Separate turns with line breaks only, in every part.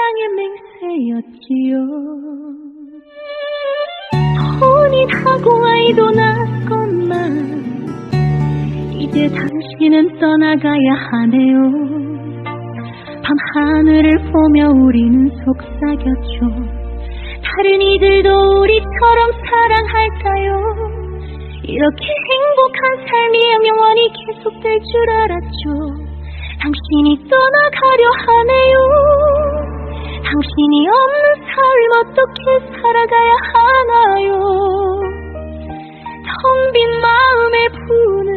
사랑의 맹세였지요. 혼인하고 아이도 낳았건만 이제 당신은 떠나가야 하네요. 밤하늘을 보며 우리는 속삭였죠. 다른 이들도 우리처럼 사랑할까요? 이렇게 행복한 삶이 영원히 계속될 줄 알았죠. 당신이 떠나가려 하네요. 당신이 없는 삶 어떻게 살아가야 하나요? 텅 빈 마음에 부는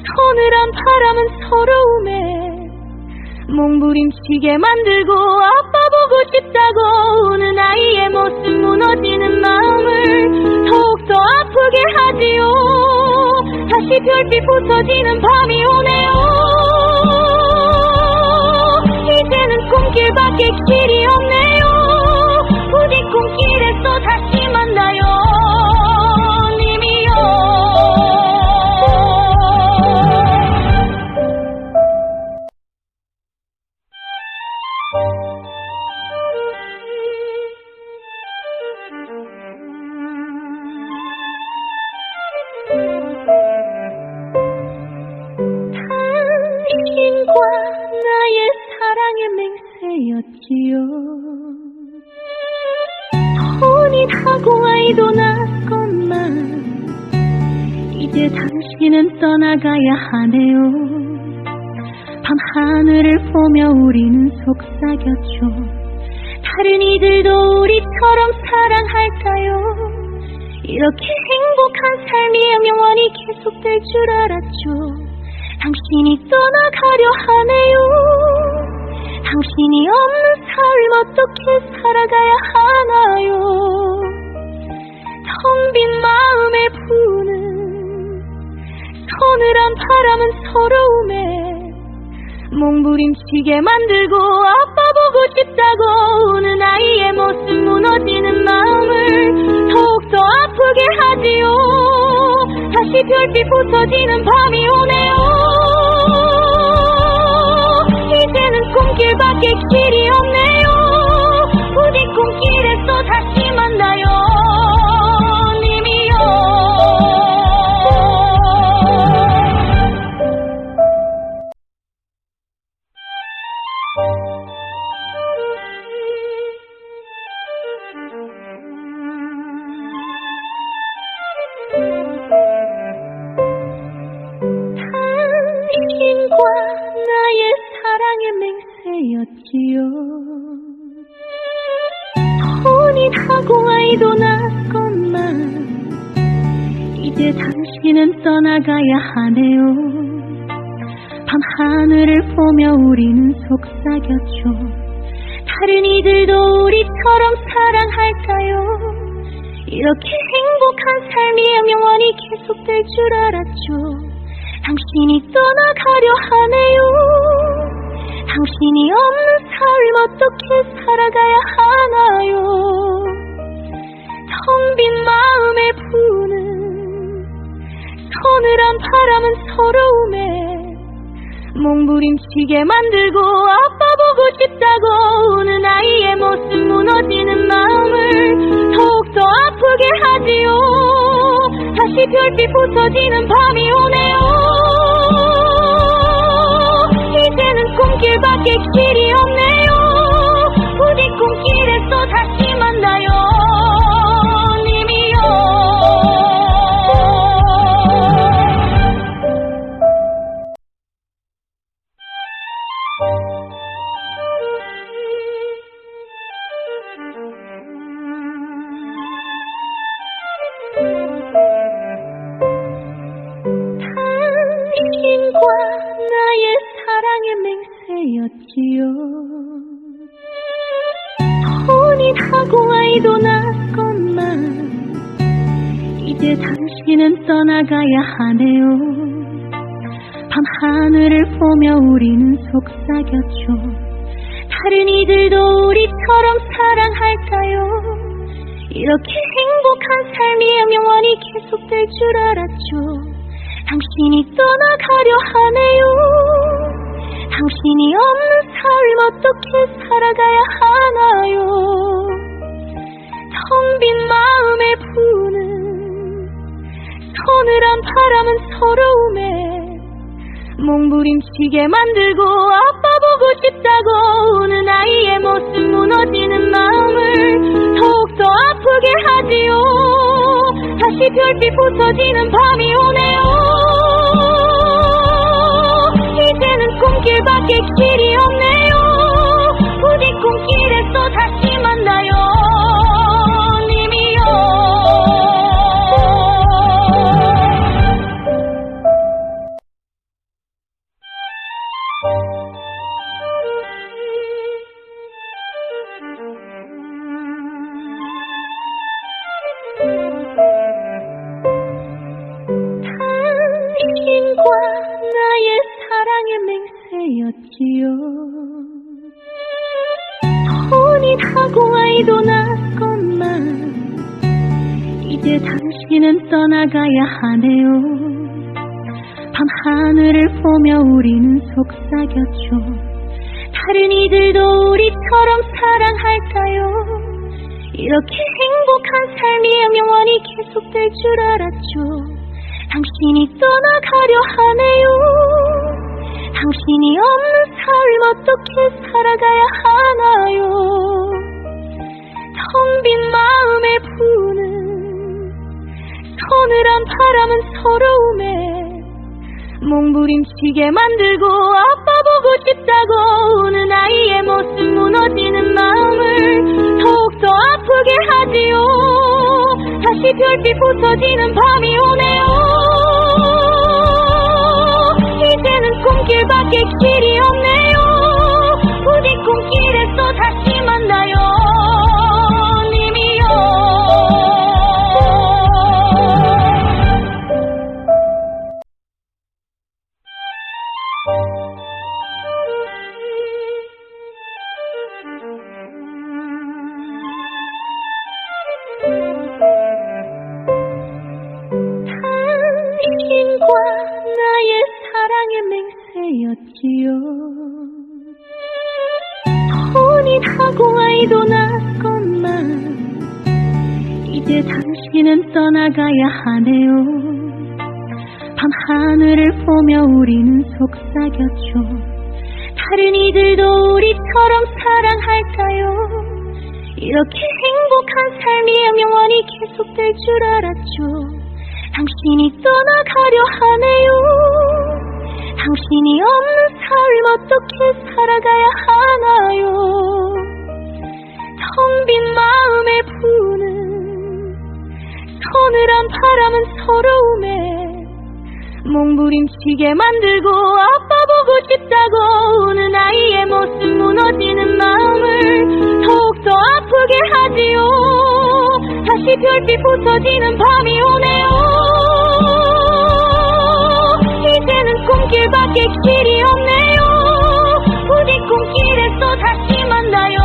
서늘한 바람은 서러움에 몸부림치게 만들고 아빠 보고 싶다고 우는 아이의 모습 무너지는 마음을 더욱더 아프게 하지요. 다시 별빛 부서지는 밤이 오네요. 이제는 꿈길밖에 길이 없네요. 부디 꿈길에서 다시 만나요. 당신과 나의 사랑의 맹세였지요. 혼인하고 아이도 낳았건만 이제 당신은 떠나가야 하네요. 밤하늘을 보며 우리는 속삭였죠. 다른 이들도 우리처럼 사랑할까요? 이렇게 행복한 삶이 영원히 계속될 줄 알았죠. 당신이 떠나가려 하네요. 당신이 없는 삶 어떻게 살아가야 하나요? 텅 빈 마음에 부는 서늘한 바람은 서러움에 몸부림치게 만들고 아빠 보고 싶다고 우는 아이의 모습 무너지는 마음을 더욱더 아프게 하지요. 다시 별빛 부서지는 밤이 오네요. 이제는 꿈길밖에 길이 없네요. 부디 꿈길에서 다시 만나요. 당신과 나의 사랑의 맹세였지요. 혼인하고 아이도 낳았건만 이제 당신은 떠나가야 하네요. 밤하늘을 보며 우리는 속삭였죠. 다른 이들도 우리처럼 사랑할까요? 이렇게 행복한 삶이 영원히 계속될 줄 알았죠. 당신이 떠나가려 하네요. 당신이 없는 삶 어떻게 살아가야 하나요? 텅 빈 마음에 부는 서늘한 바람은 서러움에 몸부림치게 만들고 아빠 보고 싶다고 우는 아이의 모습 무너지는 마음을 더욱더 아프게 하지요. 다시 별빛 부서지는 밤이 오네요. 이제는 꿈길밖에 길이 없네요. 부디 꿈길에서 다시 만나요. 당신과 나의 사랑의 맹세였지요. 혼인하고 아이도 낳았건만 이제 당신은 떠나가야 하네요. 밤하늘을 보며 우리는 속삭였죠. 다른 이들도 우리처럼 사랑할까요? 이렇게 행복한 삶이 영원히 계속될 줄 알았죠. 당신이 떠나가려 하네요. 당신이 없는 삶 어떻게 살아가야 하나요? 텅 빈 마음에 부는 서늘한 바람은 서러움에 몸부림치게 만들고 아빠 보고 싶다고 우는 아이의 모습 무너지는 마음을 더욱더 아프게 하지요. 다시 별빛 부서지는 밤이 오네요. 이제는 꿈길밖에 길이 없네요. 부디 꿈길에서 다시 만나요. 당신과 나의 사랑의 맹세였지요. 혼인하고 아이도 낳았건만 이제 당신은 떠나가야 하네요. 밤하늘을 보며 우리는 속삭였죠. 다른 이들도 우리처럼 사랑할까요? 이렇게 행복한 삶이 영원히 계속될 줄 알았죠. 당신이 떠나가려 하네요. 당신이 없는 삶 어떻게 살아가야 하나요? 텅 빈 마음에 부는 서늘한 바람은 서러움에 몸부림치게 만들고 아빠 보고 싶다고 우는 아이의 모습 무너지는 마음을 더욱더 아프게 하지요. 다시 별빛 부서지는 밤이 오네요. 이제는 꿈길밖에 길이 없네요. 부디 꿈길에서 다시 만나요. 당신과 나의 사랑의 맹세였지요. 혼인하고 아이도 낳았건만 이제 당신은 떠나가야 하네요. 밤하늘을 보며 우리는 속삭였죠. 다른 이들도 우리처럼 사랑할까요? 이렇게 행복한 삶이 영원히 계속될 줄 알았죠. 당신이 떠나가려 하네요. 당신이 없는 삶 어떻게 살아가야 하나요? 텅 빈 마음에 부는 서늘한 바람은 서러움에 몸부림치게 만들고 아빠 보고 싶다고 우는 아이의 모습 무너지는 마음을 더욱더 아프게 하지요. 다시 별빛 부서지는 밤이 오네요. 이제는 꿈길밖에 길이 없네요. 부디 꿈길에서 다시 만나요.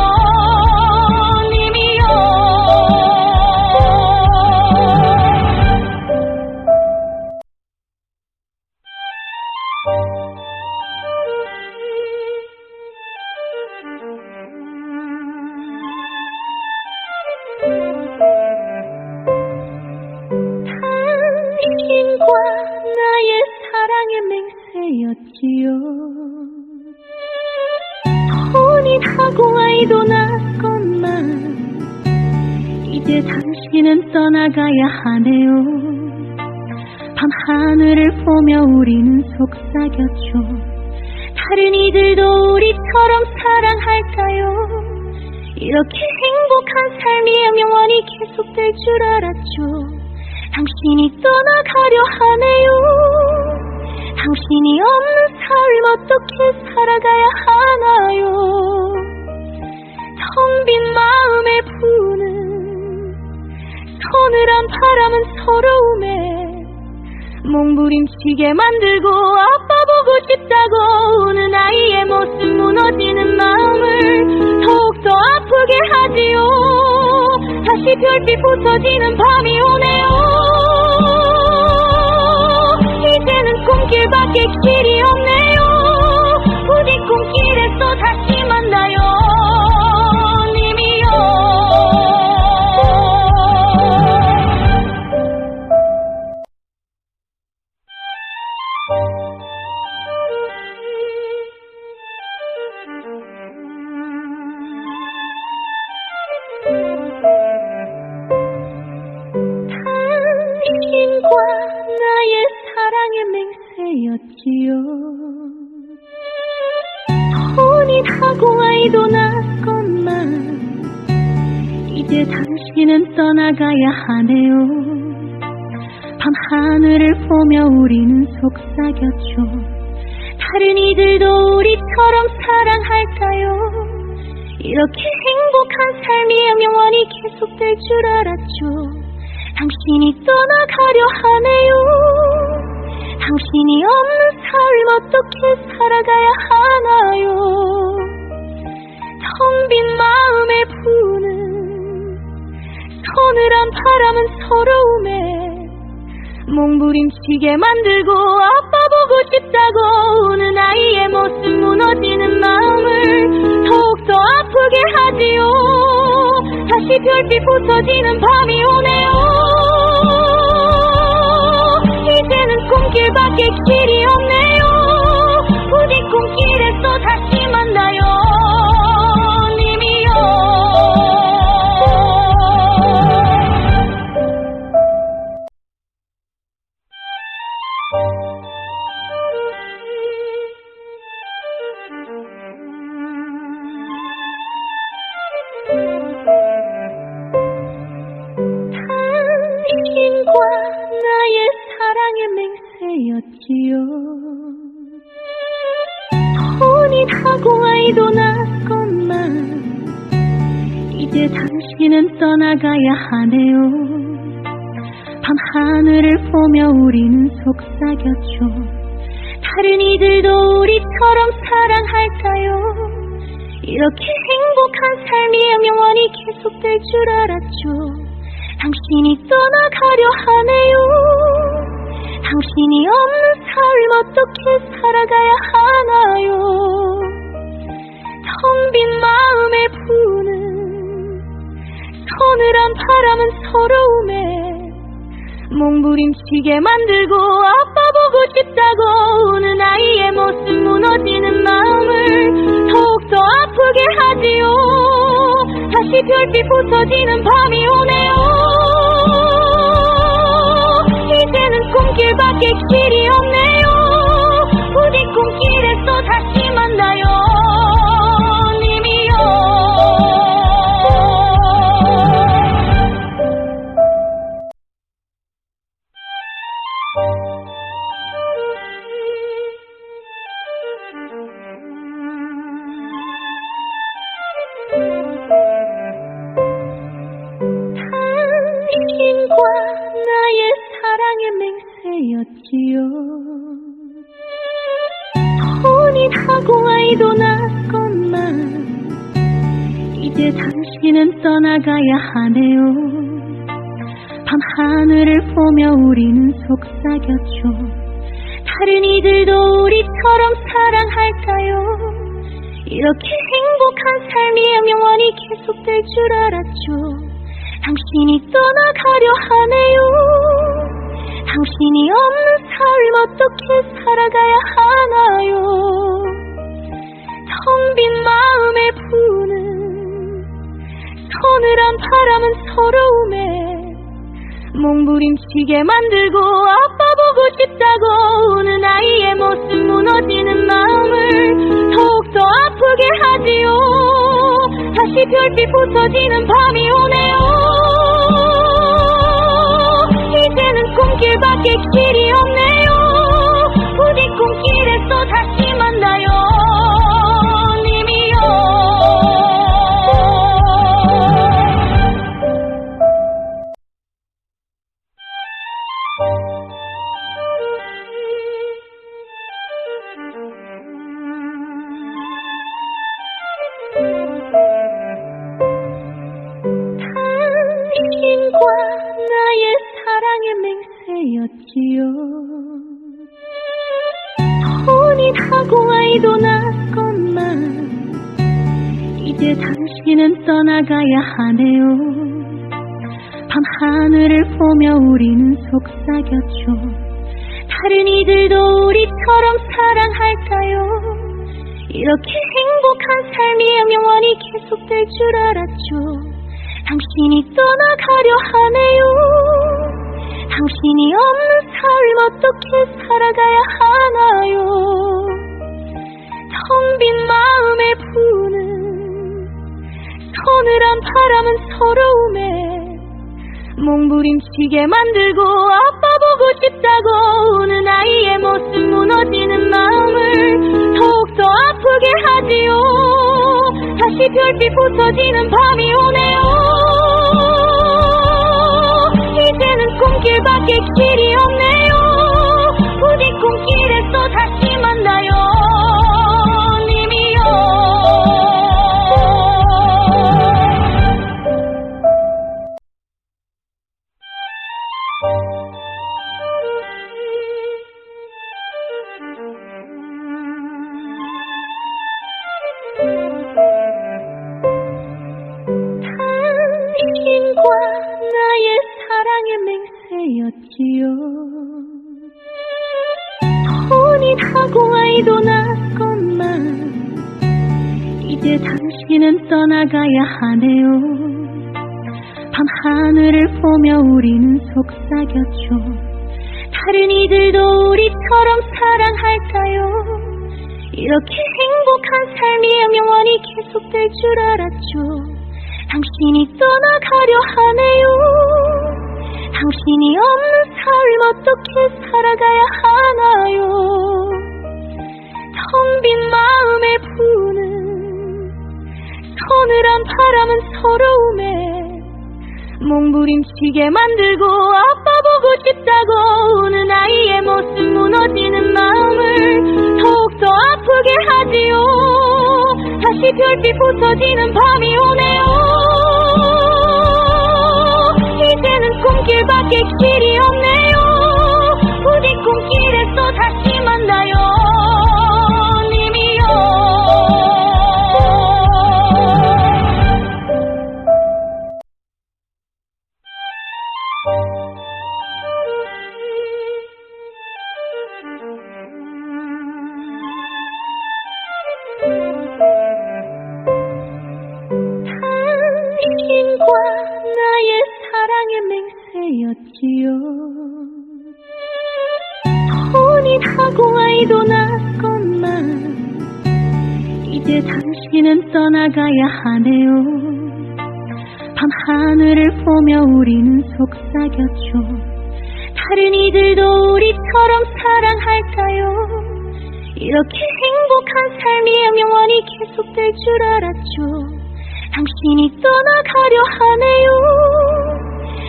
당신과 나의 사랑의 맹세였지요. 혼인하고 아이도 낳았건만 이제 당신은 떠나가야 하네요. 밤하늘을 보며 우리는 속삭였죠. 다른 이들도 우리처럼 사랑할까요? 이렇게 행복한 삶이 영원히 계속될 줄 알았죠. 당신이 떠나가려 하네요. 당신이 없는 삶 어떻게 살아가야 하나요? 텅 빈 마음에 부는 서늘한 바람은 서러움에 몸부림치게 만들고 아빠 보고 싶다고 우는 아이의 모습 무너지는 마음을 더욱더 아프게 하지요. 다시 별빛 부서지는 밤이 오네요. 이제는 꿈길밖에 길이 없네요. 부디 꿈길에서 다시 만나요 님이요. 당신과 나의 사랑의 맹세였지요. 혼인하고 아이도 낳았건만 이제 당신은 떠나가야 하네요. 밤하늘을 보며 우리는 속삭였죠. 다른 이들도 우리처럼 사랑할까요? 이렇게 행복한 삶이 영원히 계속될 줄 알았죠. 당신이 떠나가려 하네요. 당신이 없는 삶 어떻게 살아가야 하나요? 텅 빈 마음에 부는 서늘한 바람은 서러움에 몸부림치게 만들고 아빠 보고 싶다고 우는 아이의 모습 무너지는 마음을 더욱더 아프게 하지요. 다시 별빛 부서지는 밤이 오네요. 이제는 꿈길밖에 길이 없네요. 부디 꿈길에서 다시 만나요 님이요. 당신과 나의 사랑의 맹세였지요. 혼인하고 아이도 낳았건만 이제 당신은 떠나가야 하네요. 밤하늘을 보며 우리는 속삭였죠. 다른 이들도 우리처럼 사랑할까요? 이렇게 행복한 삶이 영원히 계속될 줄 알았죠. 당신이 떠나가려 하네요. 당신이 없는 삶 어떻게 살아가야 하나요? 텅 빈 마음에 부는 서늘한 바람은 서러움에 몸부림치게 만들고 아빠 보고 싶다고 우는 아이의 모습 무너지는 마음을 더욱더 아프게 하지요. 다시 별빛 부서지는 밤이 오네요. 이제는 꿈길밖에 길이 없네요. 부디 꿈길에서 다시 만나요 님이요. 당신과 나의 사랑의 맹세였지요. 혼인하고 아이도 낳았건만 이제 당신은 떠나가야 하네요. 밤하늘을 보며 우리는 속삭였죠. 다른 이들도 우리처럼 사랑할까요? 이렇게 행복한 삶이 영원히 계속될 줄 알았죠. 당신이 떠나가려 하네요. 당신이 없는 삶 어떻게 살아가야 하나요? 텅 빈 마음에 부는 서늘한 바람은 서러움에 몸부림치게 만들고 아빠 보고 싶다고 우는 아이의 모습 무너지는 마음을 더욱더 아프게 하지요. 다시 별빛 부서지는 밤이 오네요. 이제는 꿈길밖에 길이 없네요. 부디 꿈길에서 다시 만나요 님이요. 당신과 나의 사랑의 맹세였지요. 혼인하고 아이도 낳았건만 이제 당신은 떠나가야 하네요. 밤하늘을 보며 우리는 속삭였죠. 다른 이들도 우리처럼 사랑할까요? 이렇게 행복한 삶이 영원히 계속될 줄 알았죠. 당신이 떠나가려 하네요. 당신이 없는 삶 어떻게 살아가야 하나요? 텅 빈 마음에 부는 서늘한 바람은 서러움에 몸부림치게 만들고 아빠 보고 싶다고 우는 아이의 모습 무너지는 마음을 더욱더 아프게 하지요. 다시 별빛 부서지는 밤이 오네요. 이제는 꿈길밖에 길이 없네요. 부디 꿈길에서 다시 만나요. 당신과 나의 사랑의 맹세였지요. 혼인하고 아이도 낳았건만 이제 당신은 떠나가야 하네요. 밤하늘을 보며 우리는 속삭였죠. 다른 이들도 우리처럼 사랑할까요? 이렇게 행복한 삶이 영원히 계속될 줄 알았죠. 당신이 떠나가려 하네요. 당신이 없는 삶 어떻게 살아가야 하나요? 텅 빈 마음에 부는 서늘한 바람은 서러움에 몸부림치게 만들고 아빠 보고 싶다고 우는 아이의 모습 무너지는 마음을 더욱더 아프게 하지요. 다시 별빛 부서지는 밤이 오네요. 이제는 꿈길밖에 길이 없네요. 부디 꿈길에서 다시 만나요. 당신과 나의 사랑의 맹세였지요. 혼인하고 아이도 낳았건만 이제 당신은 떠나가야 하네요. 밤하늘을 보며 우리는 속삭였죠. 다른 이들도 우리처럼 사랑할까요? 이렇게 행복한 삶이 영원히 계속될 줄 알았죠. 당신이 떠나가려 하네요.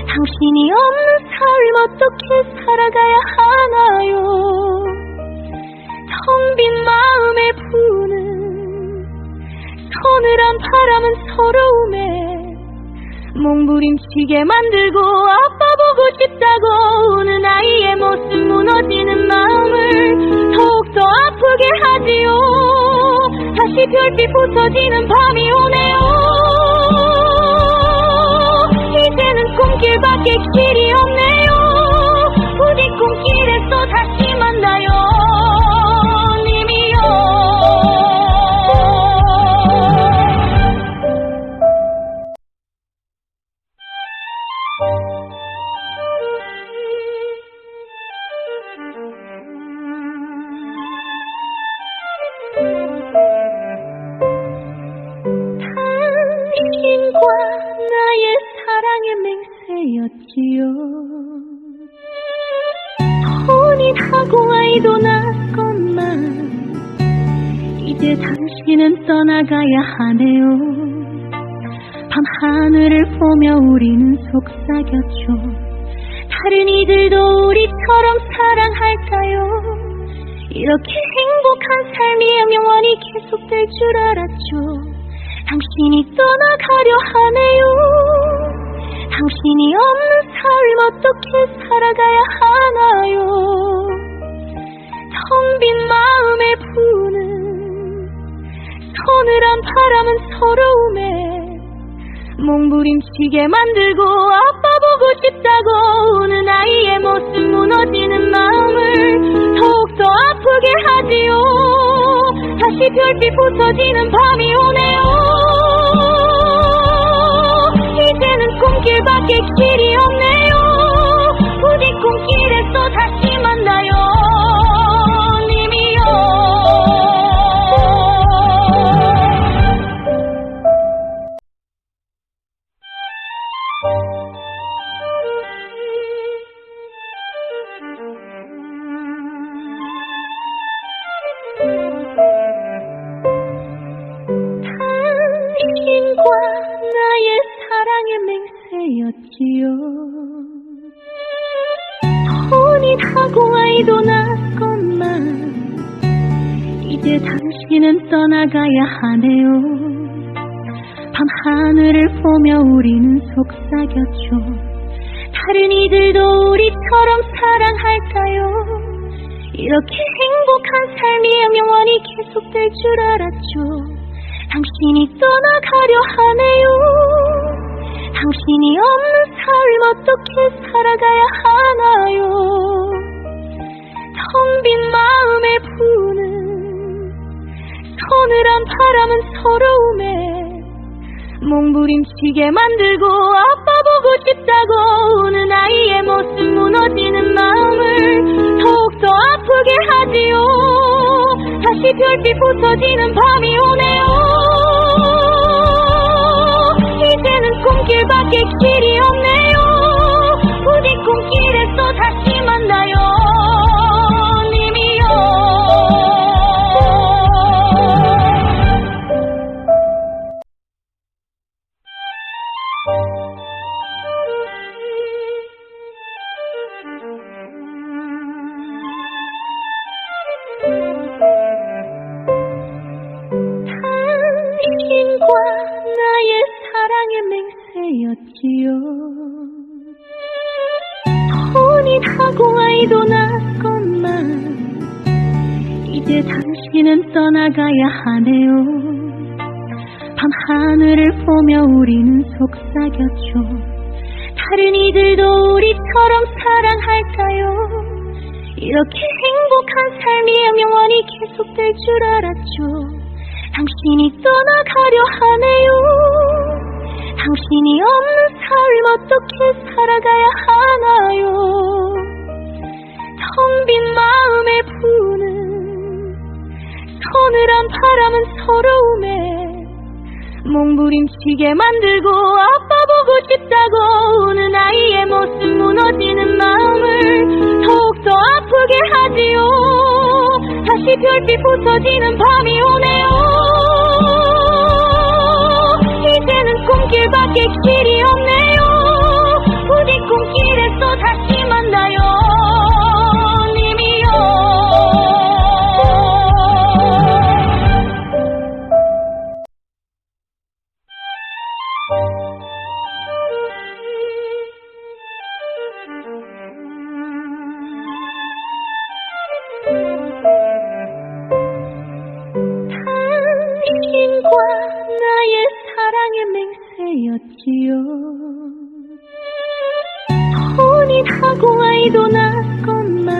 당신이 없는 삶 어떻게 살아가야 하나요? 텅 빈 마음에 부는 서늘한 바람은 서러움에 몸부림치게 만들고 아빠 보고 싶다고 우는 아이의 모습 무너지는 마음을 더욱더 아프게 하지요. 다시 별빛 부서지는 밤이 오네요. 이제는 꿈길밖에 길이 없네요. 부디 꿈길에서 다시 만나요. 당신과 나의 사랑의 맹세였지요. 혼인하고 아이도 낳았건만 이제 당신은 떠나가야 하네요. 밤하늘을 보며 우리는 속삭였죠. 다른 이들도 우리처럼 사랑할까요? 이렇게 행복한 삶이 영원히 계속될 줄 알았죠. 당신이 떠나가려 하네요. 당신이 없는 삶 어떻게 살아가야 하나요? 텅 빈 마음에 부는 서늘한 바람은 서러움에 몸부림치게 만들고 아빠 보고 싶다고 우는 아이의 모습 무너지는 마음을 더욱더 아프게 하지요. 다시 별빛 부서지는 밤이 오네요. 이제는 꿈길밖에 길이 없네요. 부디 꿈길에서 다시 만나요. 당신과 나의 사랑의 맹세였지요. 혼인하고 아이도 낳았건만 이제 당신은 떠나가야 하네요. 밤하늘을 보며 우리는 속삭였죠. 다른 이들도 우리처럼 사랑할까요? 이렇게 행복한 삶이 영원히 계속될 줄 알았죠. 당신이 떠나가려 하네요. 당신이 없는 삶 어떻게 살아가야 하나요? 텅 빈 마음에 부는 서늘한 바람은 서러움에 몸부림치게 만들고 아빠 보고 싶다고 우는 아이의 모습 무너지는 마음을 더욱더 아프게 하지요. 다시 별빛 부서지는 밤이 오네요. 이제는 꿈길밖에 길이 없네요. 부디 꿈길에서 다시 만나요. 당신과 나의 사랑의 맹세였지요. 혼인하고 아이도 낳았건만 이제 당신은 떠나가야 하네요. 밤하늘을 보며 우리는 속삭였죠. 다른 이들도 우리처럼 사랑할까요? 이렇게 행복한 삶이 영원히 계속될 줄 알았죠. 당신이 떠나가려 하네요. 당신이 없는 삶 어떻게 살아가야 하나요? 텅 빈 마음에 부는 서늘한 바람은 서러움에 몸부림치게 만들고 아빠 보고 싶다고 우는 아이의 모습 무너지는 마음을 더욱더 아프게 하지요. 다시 별빛 부서지는 밤이 오네요. 이제는 꿈길밖에 길이 없네요. 부디 꿈길에서 다시 '였지요. 혼인하고 아이도 낳았건만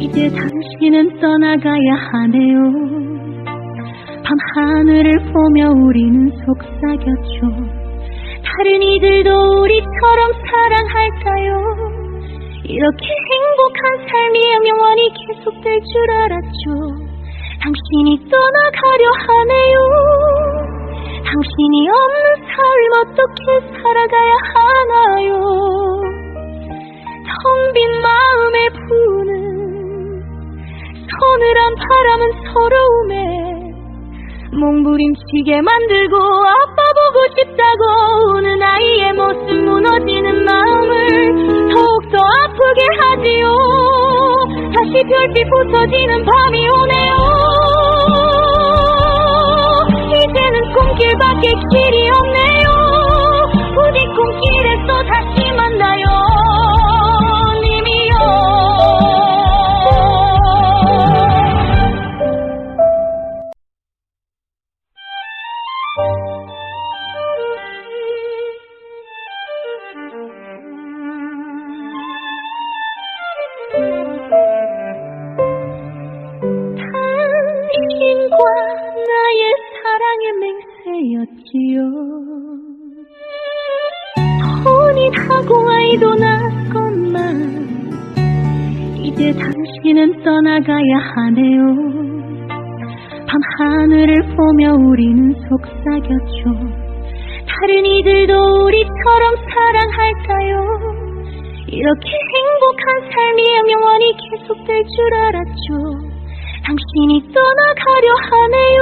이제 당신은 떠나가야 하네요. 밤하늘을 보며 우리는 속삭였죠. 다른 이들도 우리처럼 사랑할까요? 이렇게 행복한 삶이 영원히 계속될 줄 알았죠. 당신이 떠나가려 하네요. 당신이 없는 삶 어떻게 살아가야 하나요? 텅 빈 마음에 부는 서늘한 바람은 서러움에 몸부림치게 만들고 아빠 보고 싶다고 우는 아이의 모습 무너지는 마음을 더욱더 아프게 하지요. 다시 별빛 부서지는 밤이 오네요. 이제는 꿈길밖에 길이 없네요. 부디 꿈길에서 다시 만나요. 님이요. 맹세였지요. 혼인하고 아이도 낳았건만 이제 당신은 떠나가야 하네요. 밤하늘을 보며 우리는 속삭였죠. 다른 이들도 우리처럼 사랑할까요? 이렇게 행복한 삶이 영원히 계속될 줄 알았죠. 당신이 떠나가려 하네요.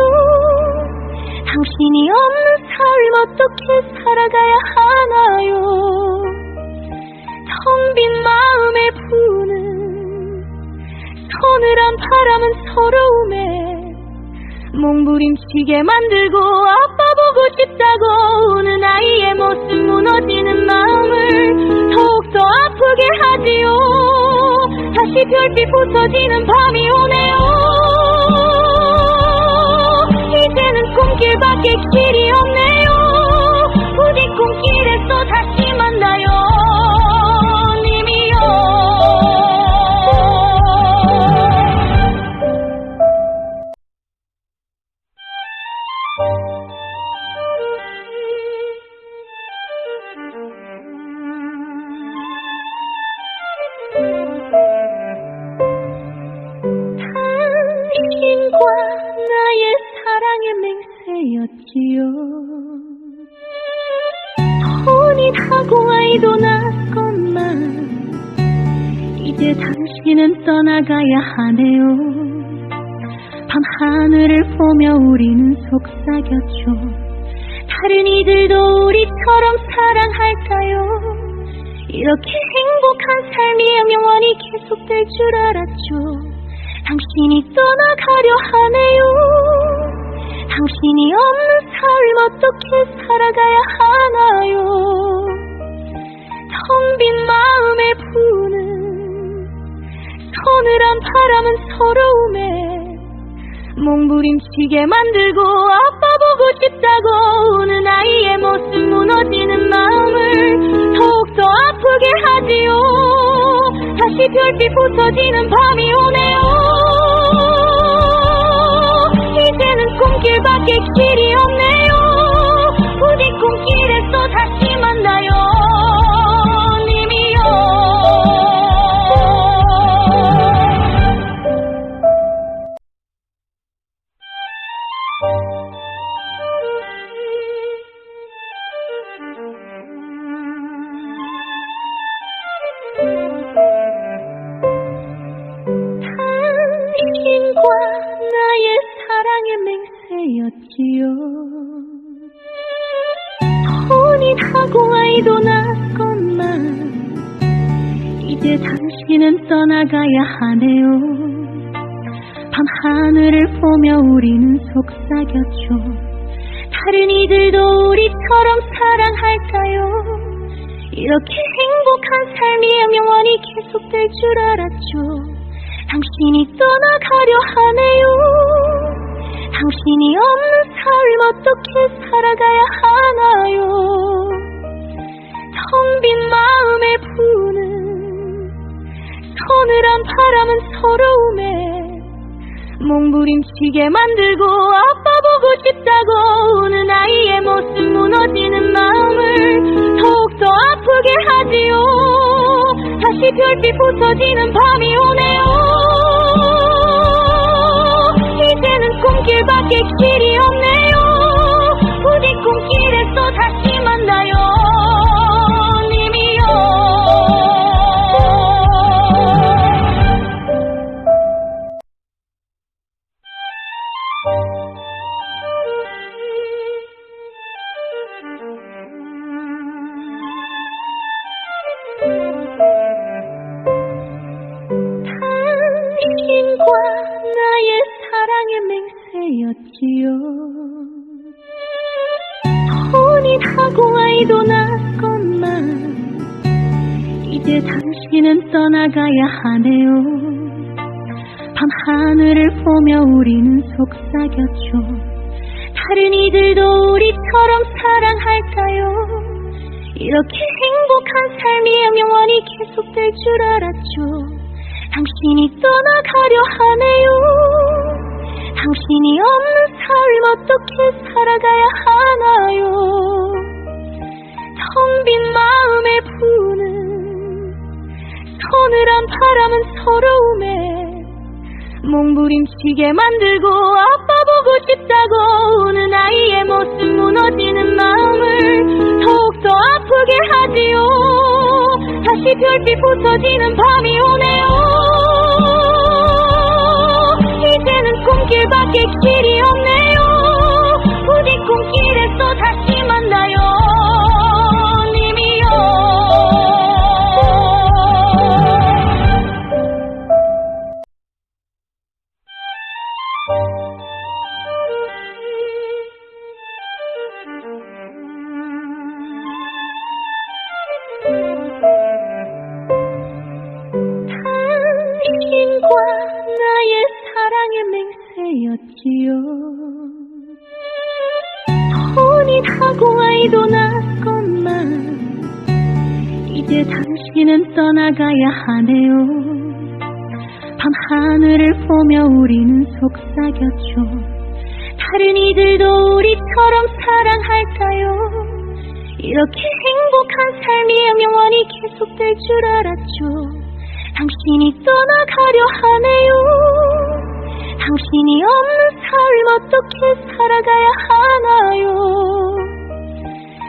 당신이 없는 삶 어떻게 살아가야 하나요? 텅 빈 마음에 부는 서늘한 바람은 서러움에 몸부림치게 만들고 아빠 보고 싶다고 우는 아이의 모습 무너지는 마음을 더욱더 아프게 하지요. 다시 별빛 부서지는 밤이 오네요. 이제는 꿈길밖에 길이 없네요. 부디 꿈길에서 다시 만나요. 님이요. 당신과 나의 사랑의 맹세였지요. 혼인하고 아이도 낳았건만 이제 당신은 떠나가야 하네요. 밤하늘을 보며 우리는 속삭였죠. 다른 이들도 우리처럼 사랑할까요? 이렇게 행복한 삶이 영원히 계속될 줄 알았죠. 당신이 떠나가려 하네요. 당신이 없는 삶 어떻게 살아가야 하나요? 텅 빈 마음에 부는 서늘한 바람은 서러움에 몸부림치게 만들고 아빠 보고 싶다고 우는 아이의 모습 무너지는 마음을 더욱더 아프게 하지요. 다시 별빛 부서지는 밤이 오네요. 이제는 꿈길밖에 길이 없네요. 부디 꿈길에서 다시 만나요. 님이요. 당신과 나의 사랑의 맹세였지요. 혼인하고 아이도 낳았건만 이제 당신은 떠나가야 하네요. 밤하늘을 보며 우리는 속삭였죠. 다른 이들도 우리처럼 사랑할까요? 이렇게 행복한 삶이 영원히 계속될 줄 알았죠. 당신이 떠나가려 하네요. 당신이 없는 삶 어떻게 살아가야 하나요? 텅 빈 마음에 부는 서늘한 바람은 서러움에 몸부림치게 만들고 아빠 보고 싶다고 우는 아이의 모습 무너지는 마음을 더욱더 아프게 하지요. 다시 별빛 부서지는 밤이 오네요. 이제는 꿈길밖에 길이 없네요. 부디 꿈길에서 다시 만나요. 님이요. 당신과 나의 사랑의 맹세였지요. 혼인하고 아이도 낳았건만 이제 당신은 떠나가야 하네요. 밤하늘을 보며 우리는 속삭였죠. 다른 이들도 우리처럼 사랑할까요? 이렇게 행복한 삶이 영원히 계속될 줄 알았죠. 당신이 떠나가려 하네요. 당신이 없는 삶 어떻게 살아가야 하나요? 텅 빈 마음에 부는 서늘한 바람은 서러움에 몸부림치게 만들고 아빠 보고 싶다고 우는 아이의 모습 무너지는 마음을 더욱더 아프게 하지요. 다시 별빛 부서지는 밤이 오네요. 이제는 꿈길밖에 길이 없네요. 부디 꿈길에서 다시 만나요. 님이요. 당신과 나의 사랑의 맹세였지요. 혼인하고 아이도 낳았건만 이제 당신은 떠나가야 하네요. 밤하늘을 보며 우리는 속삭였죠. 다른 이들도 우리처럼 사랑할까요? 이렇게 행복한 삶이 영원히 계속될 줄 알았죠. 당신이 떠나가려 하네요. 당신이 없는 삶 어떻게 살아가야 하나요?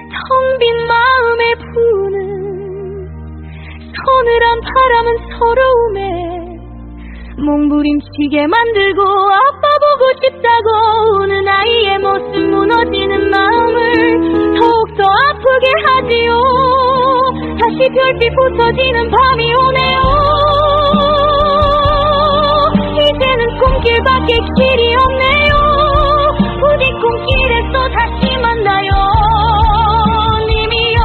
텅 빈 마음에 부는 서늘한 바람은 서러움에 몸부림치게 만들고 아빠 보고 싶다고 우는 아이의 모습 무너지는 마음을 더욱더 아프게 하지요. 다시 별빛 부서지는 밤이 오네요. 이제는 꿈길밖에 길이 없네요. 부디 꿈길에서 다시 만나요. 님이요.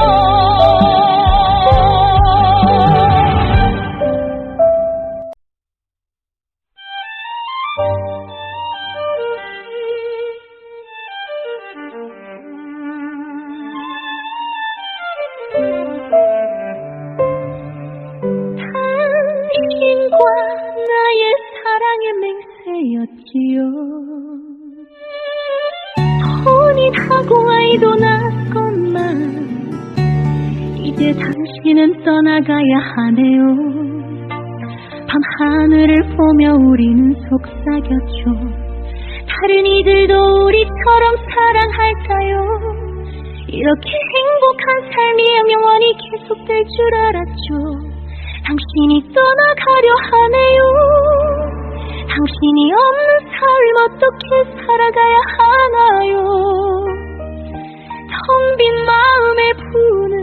당신과 나의 사랑의 맹세였지요. 혼인하고 아이도 낳았건만 이제 당신은 떠나가야 하네요. 밤하늘을 보며 우리는 속삭였죠. 다른 이들도 우리처럼 사랑할까요? 이렇게 행복한 삶이 영원히 계속될 줄 알았죠. 당신이 떠나가려 하네요. 당신이 없는 삶 어떻게 살아가야 하나요? 텅 빈 마음에 부는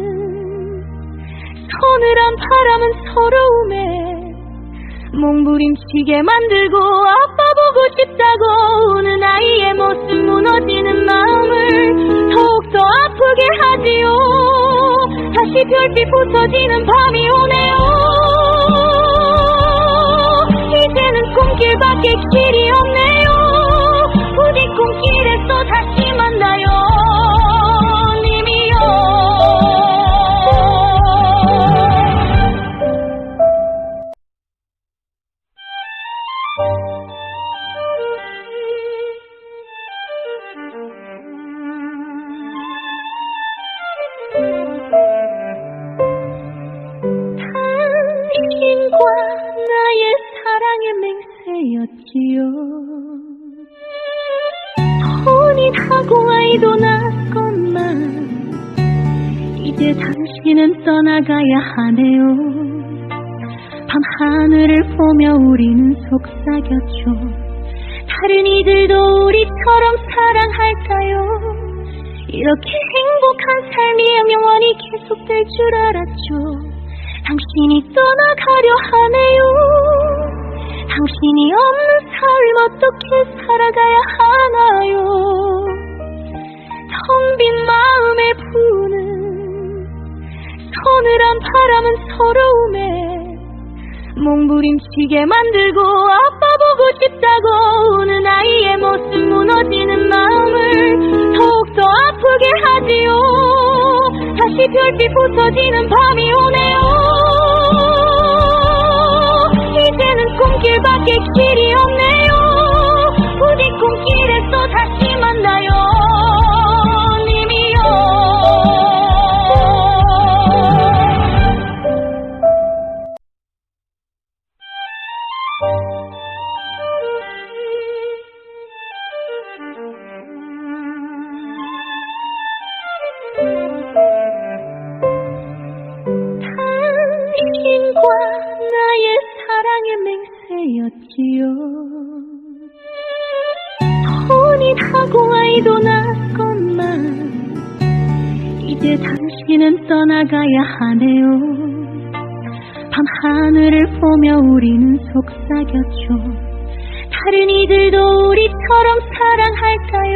서늘한 바람은 서러움에 몸부림치게 만들고 아빠 보고 싶다고 우는 아이의 모습 무너지는 마음을 더욱더 아프게 하지요. 다시 별빛 부서지는 밤이 오네요. 이제는 꿈길밖에 길이 없네요. 부디 꿈길에서 다시 만나요. 님이요. 당신과 나의 사랑의 맹세였지요. 혼인하고 아이도 낳았건만 이제 당신은 떠나가야 하네요. 밤하늘을 보며 우리는 속삭였죠. 다른 이들도 우리처럼 사랑할까요? 이렇게 행복한 삶이 영원히 계속될 줄 알았죠. 당신이 떠나가려 하네요. 당신이 없는 삶 어떻게 살아가야 하나요? 텅 빈 마음에 부는 서늘한 바람은 서러움에 몸부림치게 만들고 아빠 보고 싶다고 우는 아이의 모습 무너지는 마음을 더욱더 아프게 하지요. 다시 별빛 부서지는 밤이 오네요. 이제는 꿈길밖에 길이 없네요. 부디 맹세였지요. 혼인하고 아이도 낳았건만 이제 당신은 떠나가야 하네요. 밤하늘을 보며 우리는 속삭였죠. 다른 이들도 우리처럼 사랑할까요?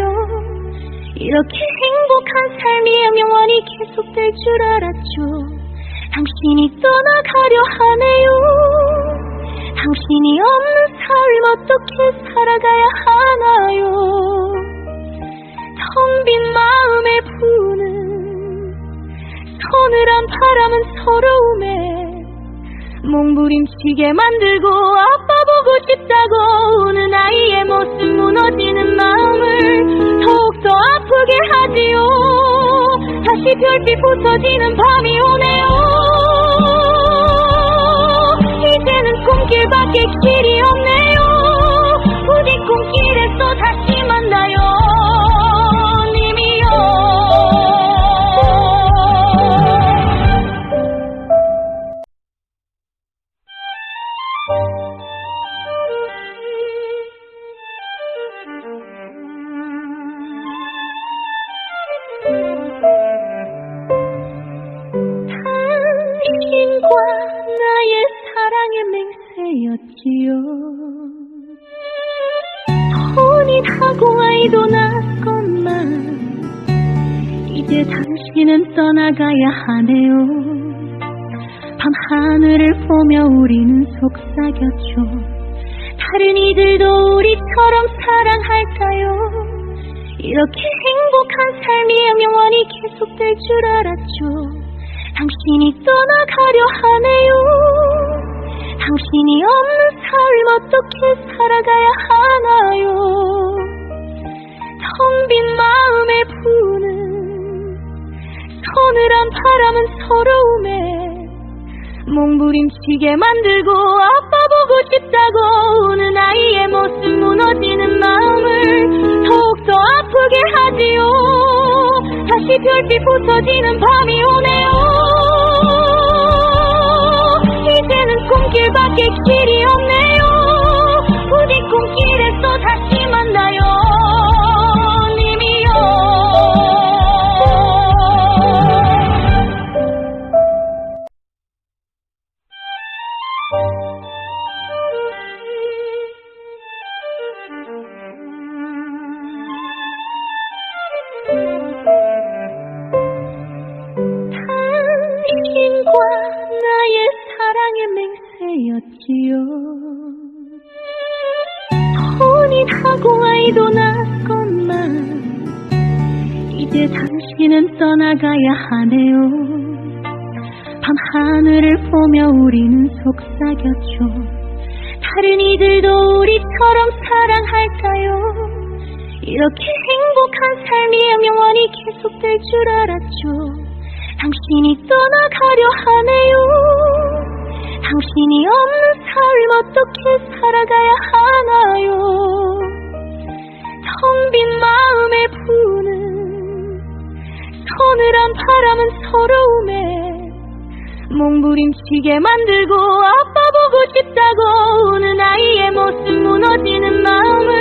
이렇게 행복한 삶이 영원히 계속될 줄 알았죠. 당신이 떠나가려 하네요. 당신이 없는 삶 어떻게 살아가야 하나요? 텅 빈 마음에 부는 서늘한 바람은 서러움에 몸부림치게 만들고 아빠 보고 싶다고 우는 아이의 모습 무너지는 마음을 더욱더 아프게 하지요. 다시 별빛 부서지는 밤이 오네요. 이제는 꿈길밖에 길이 없네요. 부디 꿈길에서 다시 만나요. 님이요. 당신과 나의 사랑의 맹세였지요. 혼인하고 아이도 낳았건만 이제 당신은 떠나가야 하네요. 밤하늘을 보며 우리는 속삭였죠. 다른 이들도 우리처럼 사랑할까요? 이렇게 행복한 삶이 영원히 계속될 줄 알았죠. 당신이 떠나가려 하네요. 당신이 없는 삶 어떻게 살아가야 하나요? 텅 빈 마음에 부는 서늘한 바람은 서러움에 몸부림치게 만들고 아빠 보고 싶다고 우는 아이의 모습 무너지는 마음을 더욱더 아프게 하지요. 다시 별빛 부서지는 밤이 오네요. 이제는 꿈길밖에 길이 없네요. 부디 꿈길에서 다시 만나요. 님이요. 당신과 나의 사랑의 맹세였지요. 혼인하고 아이도 낳았건만 이제 당신은 떠나가야 하네요. 밤하늘을 보며 우리는 속삭였죠. 다른 이들도 우리처럼 사랑할까요? 이렇게 행복한 삶이 영원히 계속될 줄 알았죠. 당신이 떠나가려 하네요. 당신이 없는 삶 어떻게 살아가야 하나요? 텅 빈 마음에 부는 서늘한 바람은 서러움에 몸부림치게 만들고 아빠 보고 싶다고 우는 아이의 모습 무너지는 마음을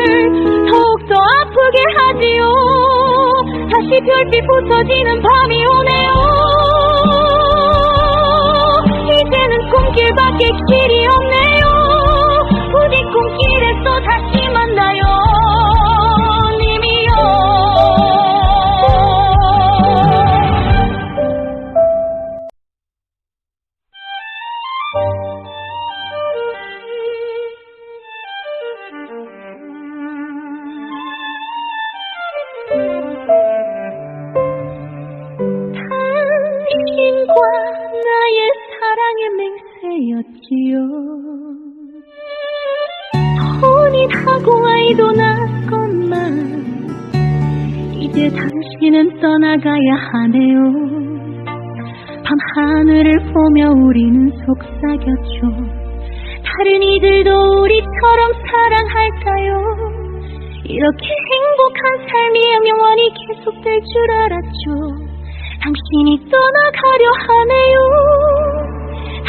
더욱더 아프게 하지요. 다시 별빛 부서지는 밤이 오네요. 이제는 꿈길밖에 길이 없네요. 부디 꿈길에서 다시 만나요. 님이요. 당신과 나의 사랑의 맹세였지요. 혼인하고 아이도 낳았건만 이제 당신은 떠나가야 하네요. 밤하늘을 보며 우리는 속삭였죠. 다른 이들도 우리처럼 사랑할까요? 이렇게 행복한 삶이 영원히 계속될 줄 알았죠. 당신이 떠나가려 하네요.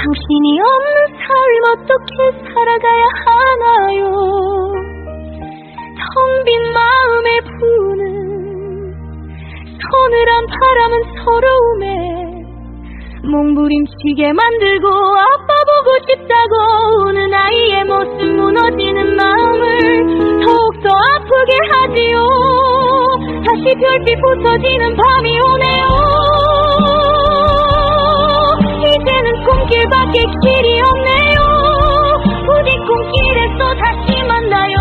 당신이 없는 삶 어떻게 살아가야 하나요? 텅 빈 마음에 부는 서늘한 바람은 서러움에 몸부림치게 만들고 아빠 보고 싶다고 우는 아이의 모습 무너지는 마음을 더욱더 아프게 하지요. 다시 별빛 부서지는 밤이 오네요. 이제는 꿈길밖에 길이 없네요. 부디 꿈길에서 다시 만나요.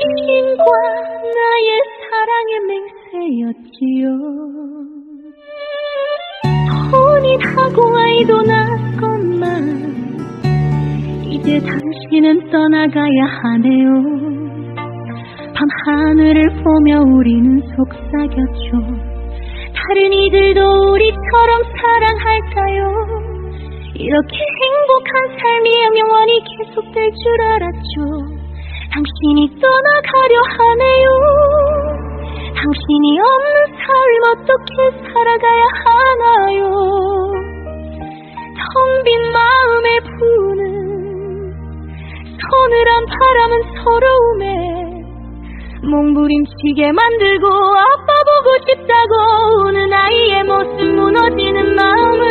당신과 나의 사랑의 맹세였지요. 혼인하고 아이도 낳았건만 이제 당신은 떠나가야 하네요. 밤하늘을 보며 우리는 속삭였죠. 다른 이들도 우리처럼 사랑할까요? 이렇게 행복한 삶이 영원히 계속될 줄 알았죠. 당신이 떠나가려 하네요. 당신이 없는 삶 어떻게 살아가야 하나요? 텅 빈 마음에 부는 서늘한 바람은 서러움에 몸부림치게 만들고 아빠 보고 싶다고 우는 아이의 모습 무너지는 마음을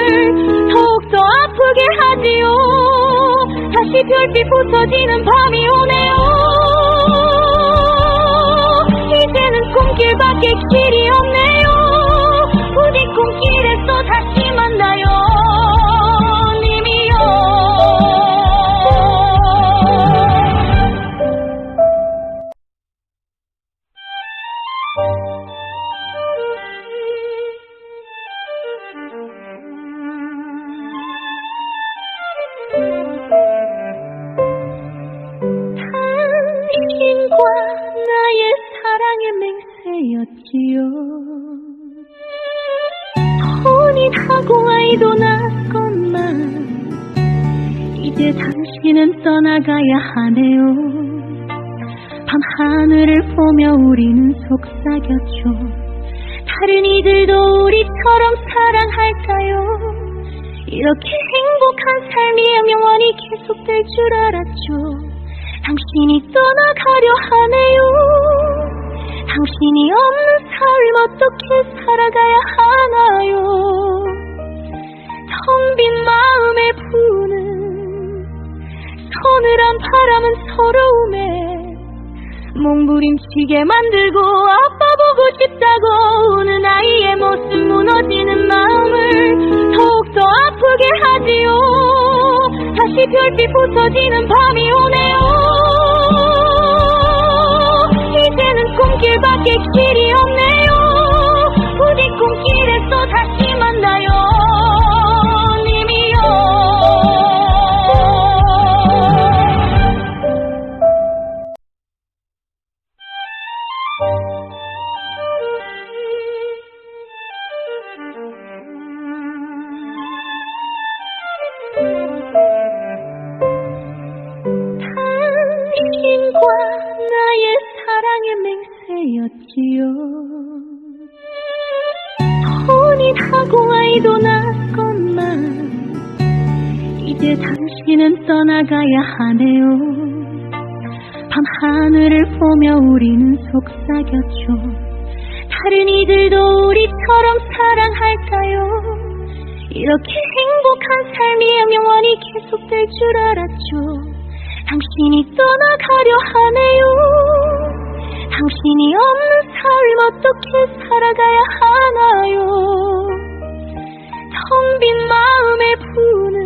더욱더 아프게 하지요. 다시 별빛 부서지는 밤이 오네요. 이제는 꿈길밖에 길이 없네요. 부디 꿈길에서 다시 만나요. 당신과 나의 사랑의 맹세였지요. 혼인하고 아이도 낳았건만 이제 당신은 떠나가야 하네요. 밤하늘을 보며 우리는 속삭였죠. 다른 이들도 우리처럼 사랑할까요? 이렇게 행복한 삶이 영원히 계속될 줄 알았죠. 당신이 떠나가려 하네요. 당신이 없는 삶 어떻게 살아가야 하나요? 텅 빈 마음에 부는 서늘한 바람은 서러움에 몸부림치게 만들고 아빠 보고 싶다고 우는 아이의 모습 무너지는 마음을 더욱더 아프게 하지요. 다시 별빛 부서지는 밤이 오네요. 이제는 꿈길밖에 길이 없네요. 부디 꿈길에서 다시 만나요. 당신과 나의 사랑의 맹세였지요. 혼인하고 아이도 낳았건만 이제 당신은 떠나가야 하네요. 밤하늘을 보며 우리는 속삭였죠. 다른 이들도 우리처럼 사랑할까요? 이렇게 행복한 삶이 영원히 계속될 줄 알았죠. 당신이 떠나가려 하네요. 당신이 없는 삶 어떻게 살아가야 하나요? 텅 빈 마음에 부는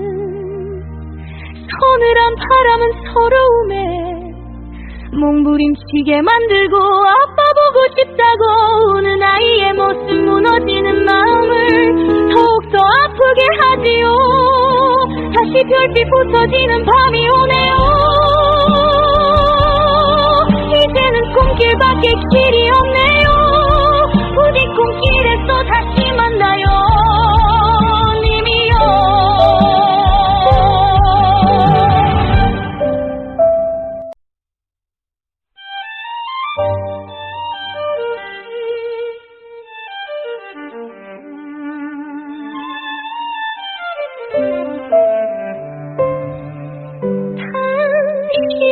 서늘한 바람은 서러움에 몸부림치게 만들고 아빠 보고 싶다고 우는 아이의 모습 무너지는 마음을 더욱더 아프게 하지요. 다시 별빛 부서지는 밤이 오네요. 이제는 꿈길밖에 길이 없네요. 부디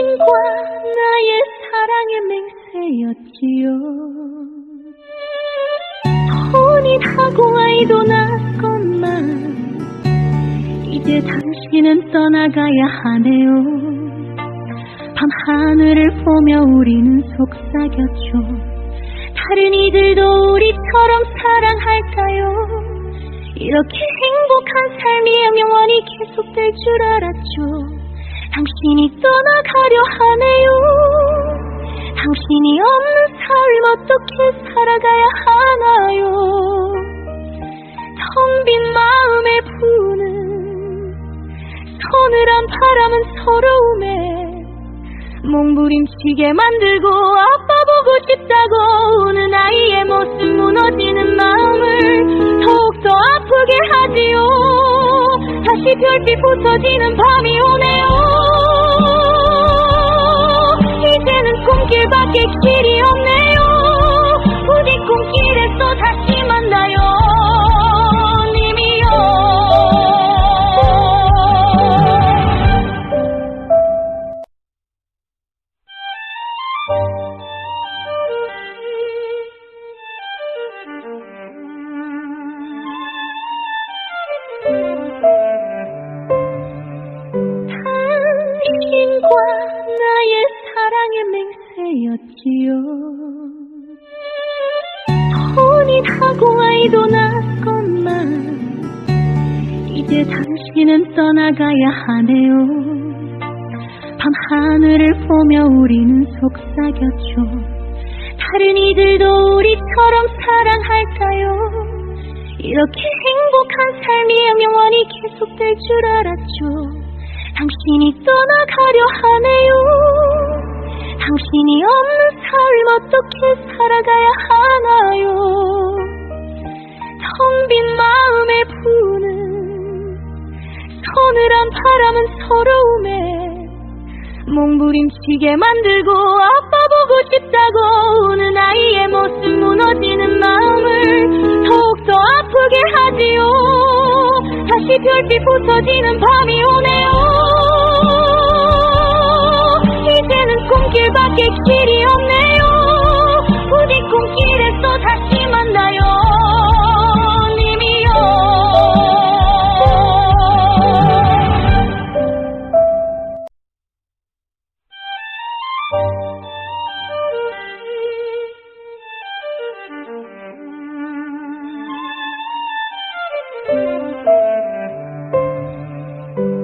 당신과 나의 사랑의 맹세였지요. 혼인하고 아이도 낳았건만 이제 당신은 떠나가야 하네요. 밤하늘을 보며 우리는 속삭였죠. 다른 이들도 우리처럼 사랑할까요? 이렇게 행복한 삶이 영원히 계속될 줄 알았죠. 당신이 떠나가려 하네요. 당신이 없는 삶 어떻게 살아가야 하나요? 텅 빈 마음에 부는 서늘한 바람은 서러움에 몸부림치게 만들고 아빠 보고 싶다고 우는 아이의 모습 무너지는 마음을 더욱더 아프게 하지요. 다시 별빛 부서지는 밤이 오네요. 이제는 꿈길밖에 길이 없네요. 부디 꿈길에서 다시 만나요. 님이요. 당신과 나의 사랑의 맹세였지요. 혼인하고 아이도 낳았건만 이제 당신은 떠나가야 하네요. 밤하늘을 보며 우리는 속삭였죠. 다른 이들도 우리처럼 사랑할까요? 이렇게 행복한 삶이 영원히 계속될 줄 알았죠. 당신이 떠나가려 하네요. 당신이 없는 삶 어떻게 살아가야 하나요? 텅 빈 마음에 부는 서늘한 바람은 서러움에 몸부림치게 만들고 아빠 보고 싶다고 우는 아이의 모습 무너지는 마음을 더욱더 아프게 하지요. 다시 별빛 부서지는 밤이 오네요. 이제는 꿈길밖에 길이 없네요. 부디 꿈길에서 다시 만나요. 님이요.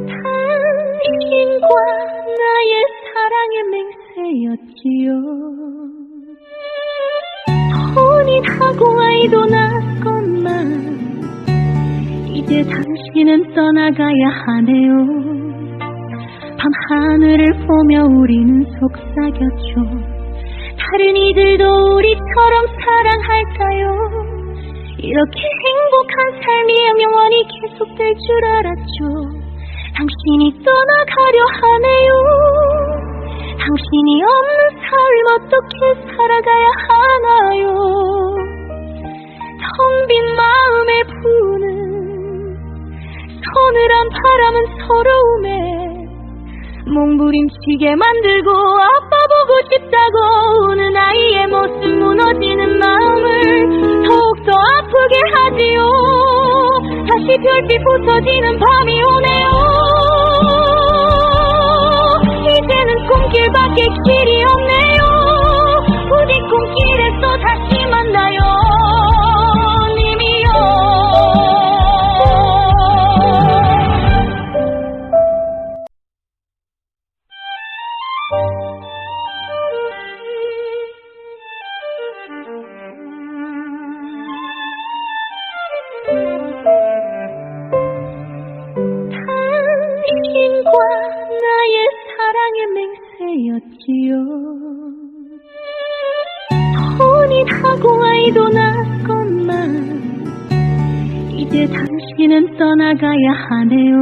당신과 나의 사랑의 맹세였지요. 혼인하고 아이도 낳았건만 이제 당신은 떠나가야 하네요. 밤하늘을 보며 우리는 속삭였죠. 다른 이들도 우리처럼 사랑할까요? 이렇게 행복한 삶이 영원히 계속될 줄 알았죠. 당신이 떠나가려 하네요. 당신이 없는 삶 어떻게 살아가야 하나요? 텅 빈 마음에 부는 서늘한 바람은 서러움에 몸부림치게 만들고 아빠 보고 싶다고 우는 아이의 모습 무너지는 마음을 더욱더 아프게 하지요. 다시 별빛 부서지는 밤이 오네요. 이제는 꿈길밖에 길이 없네요. 부디 꿈길에서 다시 만나요. 님이요. 당신과 나의 사랑의 맹세였지요. 혼인하고 아이도 낳았건만 이제 당신은 떠나가야 하네요.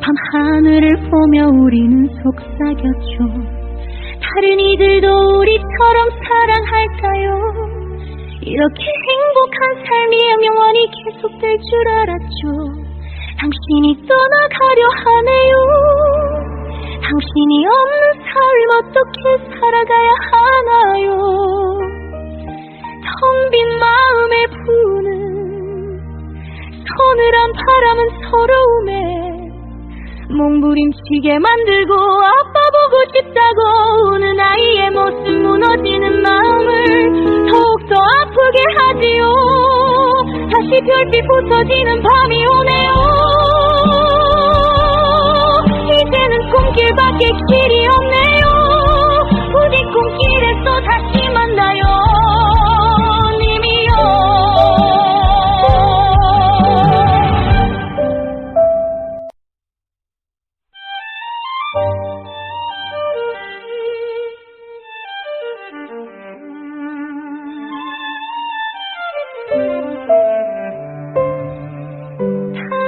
밤하늘을 보며 우리는 속삭였죠. 다른 이들도 우리처럼 사랑할까요? 이렇게 행복한 삶이 영원히 계속될 줄 알았죠. 당신이 떠나가려 하네요. 당신이 없는 삶 어떻게 살아가야 하나요? 텅 빈 마음에 부는 서늘한 바람은 서러움에 몸부림치게 만들고 아빠 보고 싶다고 우는 아이의 모습 무너지는 마음을 더욱더 아프게 하지요. 다시 별빛 부서지는 밤이 오네요. 이제는 꿈길밖에 길이 없네요. 부디 꿈길에서 다시 만나요.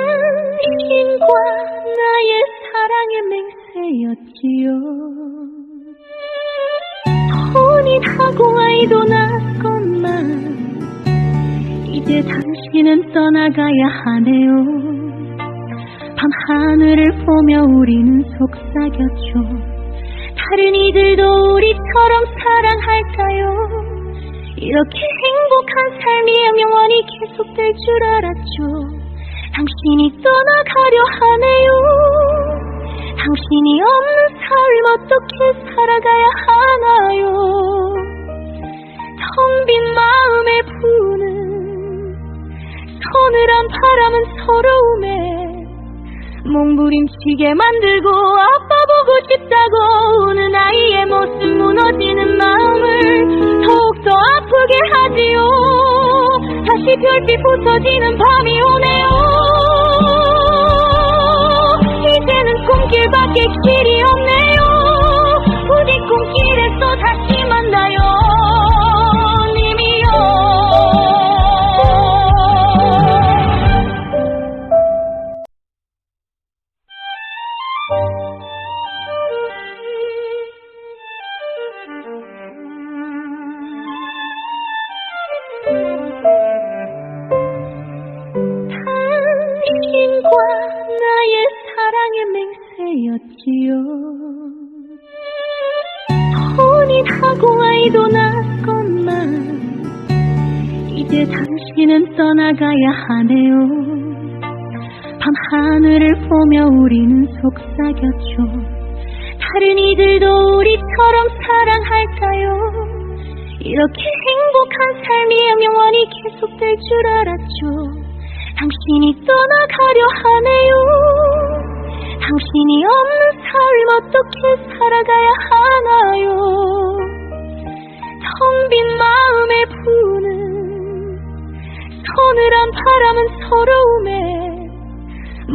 당신과 나의 사랑의 맹세였지요. 혼인하고 아이도 낳았건만 이제 당신은 떠나가야 하네요. 밤하늘을 보며 우리는 속삭였죠. 다른 이들도 우리처럼 사랑할까요? 이렇게 행복한 삶이 영원히 계속될 줄 알았죠. 당신이 떠나가려 하네요. 당신이 없는 삶 어떻게 살아가야 하나요? 텅 빈 마음에 부는 서늘한 바람은 서러움에 몸부림치게 만들고 아빠 보고 싶다고 우는 아이의 모습 무너지는 마음을 더욱더 아프게 하지요. 다시 별빛 부서지는 밤이 오네요. 이제는 꿈길밖에 길이 없네요. 부디 꿈길에서 다시 만나요. 당신과 나의 사랑의 맹세였지요. 혼인하고 아이도 낳았건만 이제 당신은 떠나가야 하네요. 밤하늘을 보며 우리는 속삭였죠. 다른 이들도 우리처럼 사랑할까요? 이렇게 행복한 삶이 영원히 계속될 줄 알았죠. 당신이 떠나가려 하네요. 당신이 없는 삶 어떻게 살아가야 하나요? 텅 빈 마음에 부는 서늘한 바람은 서러움에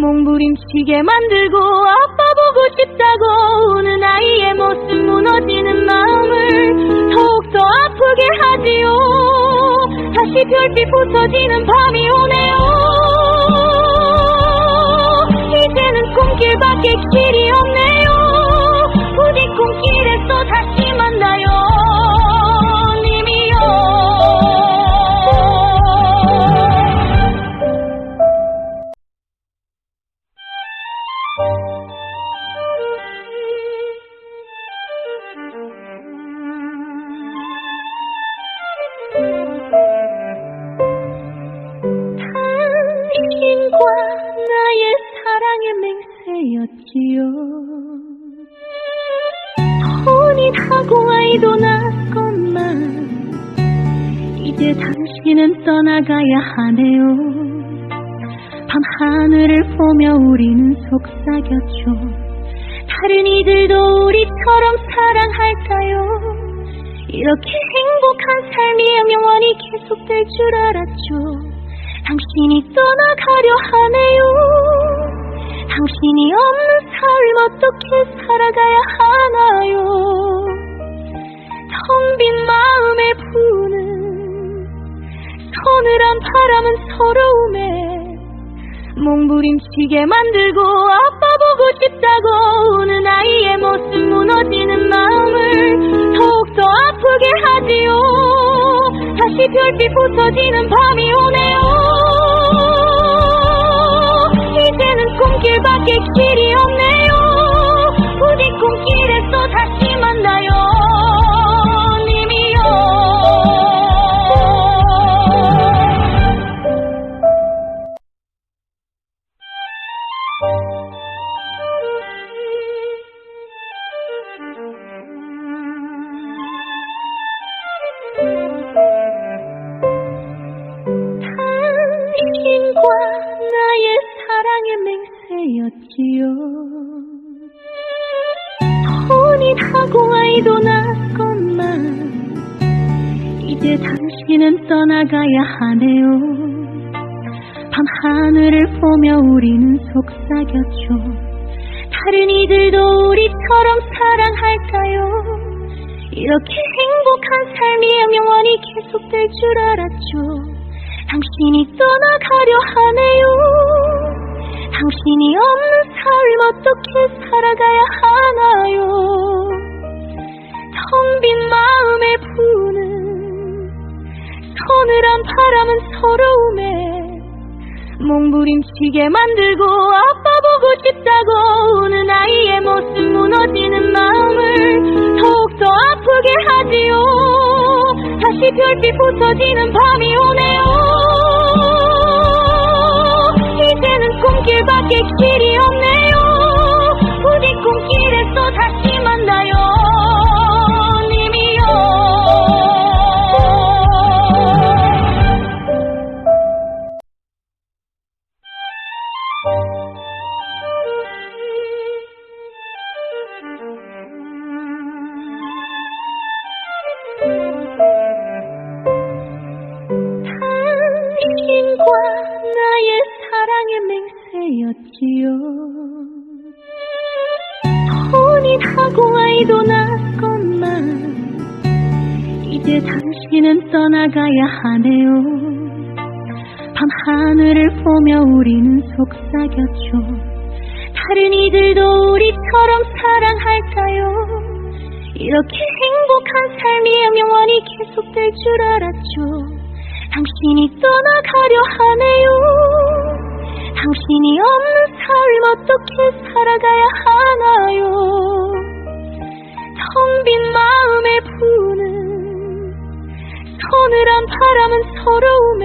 몸부림치게 만들고 아빠 보고 싶다고 우는 아이의 모습 무너지는 마음을 더욱더 아프게 하지요. 다시 별빛 부서지는 밤이 오네요. 이제는 꿈길밖에 길이 없네요. 부디 꿈길에서 다시 만나요. 당신과 나의 사랑의 맹세였지요. 혼인하고 아이도 낳았건만 이제 당신은 떠나가야 하네요. 밤하늘을 보며 우리는 속삭였죠. 다른 이들도 우리처럼 사랑할까요? 이렇게 행복한 삶이 영원히 계속될 줄 알았죠. 당신이 떠나가려 하네요. 당신이 없는 삶 어떻게 살아가야 하나요? 텅 빈 마음에 부는 서늘한 바람은 서러움에 몸부림치게 만들고 아빠 보고 싶다고 우는 아이의 모습 무너지는 마음을 더욱더 아프게 하지요. 다시 별빛 부서지는 밤이 오네요. 이제는 꿈길밖에 길이 없네요. 부디 맹세였지요. 혼인하고 아이도 낳았건만 이제 당신은 떠나가야 하네요. 밤하늘을 보며 우리는 속삭였죠. 다른 이들도 우리처럼 사랑할까요? 이렇게 행복한 삶이 영원히 계속될 줄 알았죠. 당신이 떠나가려 하네요. 당신이 없는 삶 어떻게 살아가야 하나요? 텅 빈 마음에 부는 서늘한 바람은 서러움에 몸부림치게 만들고 아빠 보고 싶다고 우는 아이의 모습 무너지는 마음을 더욱더 아프게 하지요. 다시 별빛 부서지는 밤이 오네요. 이제는 꿈길밖에 길이 없네요. 부디 꿈길에서 다시 만나요. 당신과 나의 사랑의 맹세였지요. 혼인하고 아이도 낳았건만 이제 당신은 떠나가야 하네요. 밤하늘을 보며 우리는 속삭였죠. 다른 이들도 우리처럼 사랑할까요? 이렇게 행복한 삶이 영원히 계속될 줄 알았죠. 당신이 떠나가려 하네요. 당신이 없는 삶 어떻게 살아가야 하나요? 텅 빈 마음에 부는 서늘한 바람은 서러움에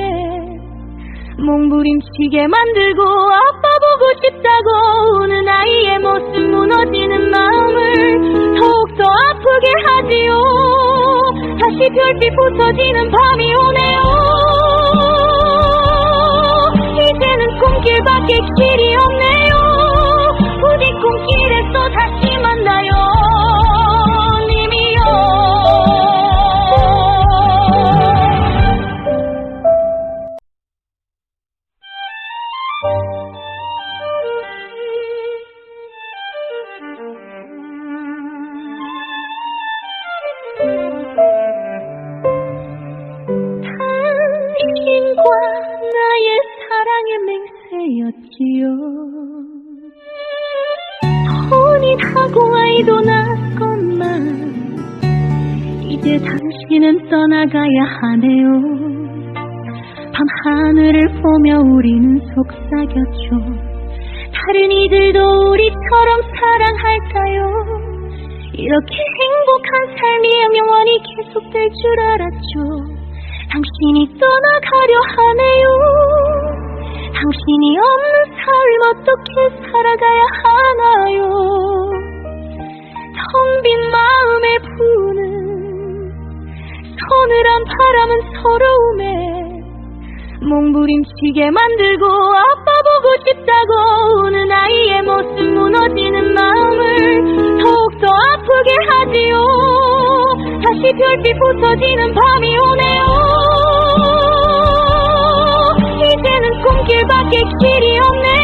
몸부림치게 만들고 아빠 보고 싶다고 우는 아이의 모습 무너지는 마음을 더욱더 아프게 하지요. 다시 별빛 부서지는 밤이 오네요. 이제는 꿈길밖에 길이 없네요. 부디 꿈길에서 다시 만나요. 당신과 나의 사랑의 맹세였지요. 혼인하고 아이도 낳았건만 이제 당신은 떠나가야 하네요. 밤하늘을 보며 우리는 속삭였죠. 다른 이들도 우리처럼 사랑할까요? 이렇게 행복한 삶이 영원히 계속될 줄 알았죠. 당신이 떠나가려 하네요. 당신이 없는 삶 어떻게 살아가야 하나요? 텅 빈 마음에 부는 서늘한 바람은 서러움에 몸부림치게 만들고 아빠 보고 싶다고 우는 아이의 모습 무너지는 마음을 더욱더 아프게 하지요. 다시 별빛 부서지는 밤이 오네요. 이제는 꿈길밖에 길이 없네.